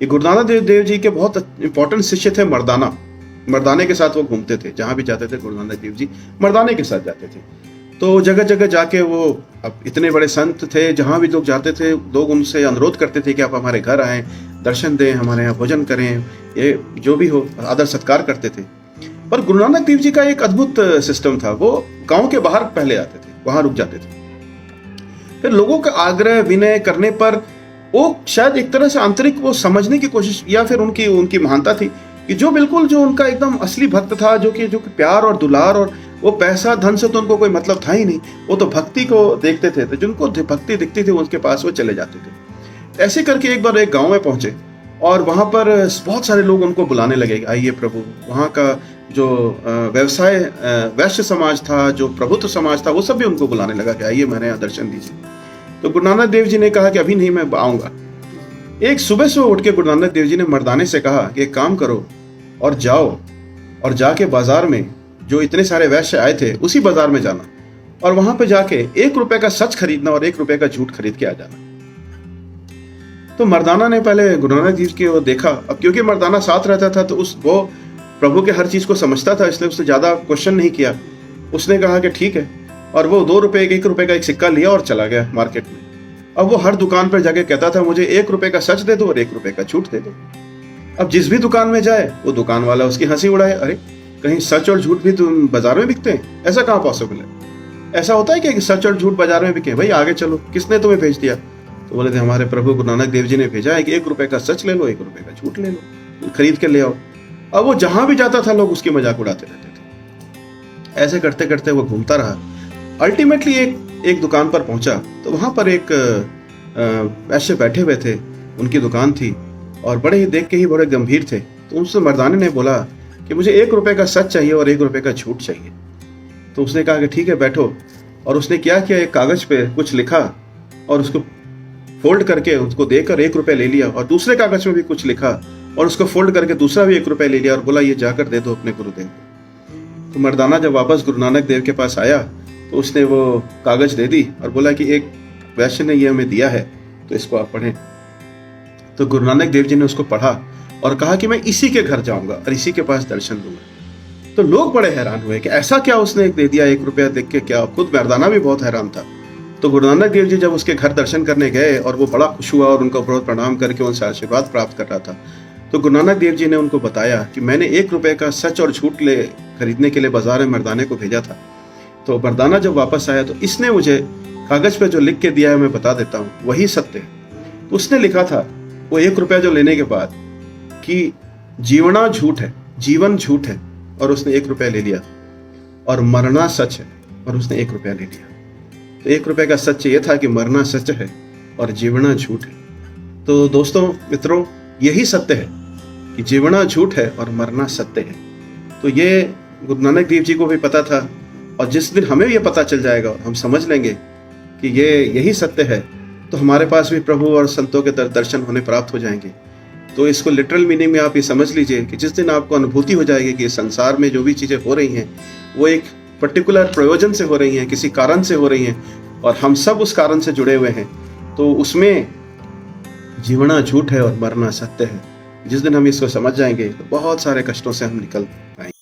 ये गुरु नानक देव जी के बहुत इंपॉर्टेंट शिष्य थे मर्दाना। मर्दाने के साथ वो घूमते थे, जहां भी जाते थे गुरु नानक देव जी मर्दाने के साथ जाते थे। तो जगह जगह जाके वो, अब इतने बड़े संत थे, जहां भी लोग जाते थे लोग उनसे अनुरोध करते थे कि आप हमारे घर आएं, दर्शन दें, हमारे यहाँ भोजन करें, ये जो भी हो आदर सत्कार करते थे। पर गुरु नानक देव जी का एक अद्भुत सिस्टम था। वो गांव के बाहर पहले आते थे, वहां रुक जाते थे। फिर लोगों का आग्रह विनय करने पर वो शायद एक तरह से आंतरिक वो समझने की कोशिश, या फिर उनकी महानता थी कि जो बिल्कुल जो उनका एकदम असली भक्त था, जो कि प्यार और दुलार, और वो पैसा धन से तो उनको कोई मतलब था ही नहीं, वो तो भक्ति को देखते थे। तो जिनको भक्ति दिखती थी उसके पास वो चले जाते थे। ऐसे करके एक बार एक गांव में पहुंचे और वहां पर बहुत सारे लोग उनको बुलाने लगे, आइए प्रभु। वहां का जो व्यवसाय वैश्य समाज था, जो प्रभुत्व समाज था, वो सब भी उनको बुलाने लगा कि आइए मेरे यहाँ दर्शन दीजिए। तो गुरु नानक देव जी ने कहा कि अभी नहीं, मैं आऊंगा। एक सुबह से उठ के गुरु नानक देव जी ने मर्दाने से कहा कि एक काम करो और जाओ, और जाके बाजार में जो इतने सारे वैश्य आए थे उसी बाजार में जाना, और वहां पे जाके 1 रुपए का सच खरीदना और 1 रुपए का झूठ खरीद के आ जाना। तो मर्दाना ने पहले गुरु नानक देव जी को देखा। अब क्योंकि मर्दाना साथ रहता था तो वो प्रभु के हर चीज को समझता था, इसलिए उसने ज्यादा क्वेश्चन नहीं किया। उसने कहा कि ठीक है, और वो 2 रुपए 1 रुपए का एक सिक्का लिया और चला गया मार्केट में। अब वो हर दुकान पर जाके कहता था मुझे 1 रुपए का सच दे दो और 1 रुपए का झूठ दे दो। अब जिस भी दुकान में जाए वो दुकान वाला उसकी हंसी उड़ाए, अरे कहीं सच और झूठ भी तुम बाजार में बिकते हैं, ऐसा कहाँ पॉसिबल है? ऐसा होता है कि सच और झूठ बाजार में बिके? भाई आगे चलो, किसने तुम्हें भेज दिया? तो बोले थे हमारे प्रभु गुरु नानक देव जी ने भेजा है कि 1 रुपए का सच ले लो, 1 रुपए का झूठ ले लो, खरीद के ले आओ। अब वो जहां भी जाता था लोग उसकी मजाक उड़ाते रहते थे। ऐसे करते करते वो घूमता रहा। अल्टीमेटली एक दुकान पर पहुंचा तो वहां पर एक वैश्य बैठे हुए थे, उनकी दुकान थी, और बड़े ही देख के ही बड़े गंभीर थे। तो उनसे मर्दाने ने बोला कि मुझे 1 रुपए का सच चाहिए और 1 रुपए का झूठ चाहिए। तो उसने कहा कि ठीक है बैठो। और उसने क्या किया, एक कागज पे कुछ लिखा और उसको फोल्ड करके उसको देकर 1 रुपए ले लिया, और दूसरे कागज में भी कुछ लिखा और उसको फोल्ड करके दूसरा भी 1 रुपए ले लिया और बोला ये जाकर दे दो अपने गुरुदेव को। तो मर्दाना जब वापस गुरु नानक देव के पास आया तो उसने वो कागज दे दी और बोला कि एक वैश्य ने ये हमें दिया है, तो इसको आप पढ़ें। तो गुरु नानक देव जी ने उसको पढ़ा और कहा कि मैं इसी के घर जाऊंगा और इसी के पास दर्शन दूंगा। तो लोग बड़े हैरान हुए कि ऐसा क्या उसने दे दिया 1 रुपया देख के, क्या? खुद मर्दाना भी बहुत हैरान था। तो गुरु नानक देव जी जब उसके घर दर्शन करने गए और वो बड़ा खुश हुआ और उनको बहुत प्रणाम करके उनसे आशीर्वाद प्राप्त कर रहा था, तो गुरु नानक देव जी ने उनको बताया कि मैंने 1 रुपए का सच और झूठ खरीदने के लिए बाजार में मर्दाने को भेजा था। तो मर्दाना जब वापस आया तो इसने मुझे कागज पे जो लिख के दिया है मैं बता देता हूँ, वही सत्य है। तो उसने लिखा था वो 1 रुपया जो लेने के बाद कि जीवना झूठ है, जीवन झूठ है, और उसने 1 रुपया ले लिया, और मरना सच है और उसने 1 रुपया ले लिया। तो 1 रुपए का सच ये था कि मरना सच है और जीवना झूठ है। तो दोस्तों मित्रों, यही सत्य है कि जीवना झूठ है और मरना सत्य है। तो ये गुरु नानक देव जी को भी पता था, और जिस दिन हमें ये पता चल जाएगा और हम समझ लेंगे कि ये यही सत्य है, तो हमारे पास भी प्रभु और संतों के दर्शन होने प्राप्त हो जाएंगे। तो इसको लिटरल मीनिंग में आप ये समझ लीजिए कि जिस दिन आपको अनुभूति हो जाएगी कि संसार में जो भी चीज़ें हो रही हैं वो एक पर्टिकुलर प्रयोजन से हो रही हैं, किसी कारण से हो रही हैं, और हम सब उस कारण से जुड़े हुए हैं, तो उसमें जीवना झूठ है और मरना सत्य है। जिस दिन हम इसको समझ जाएंगे तो बहुत सारे कष्टों से हम निकल पाएंगे।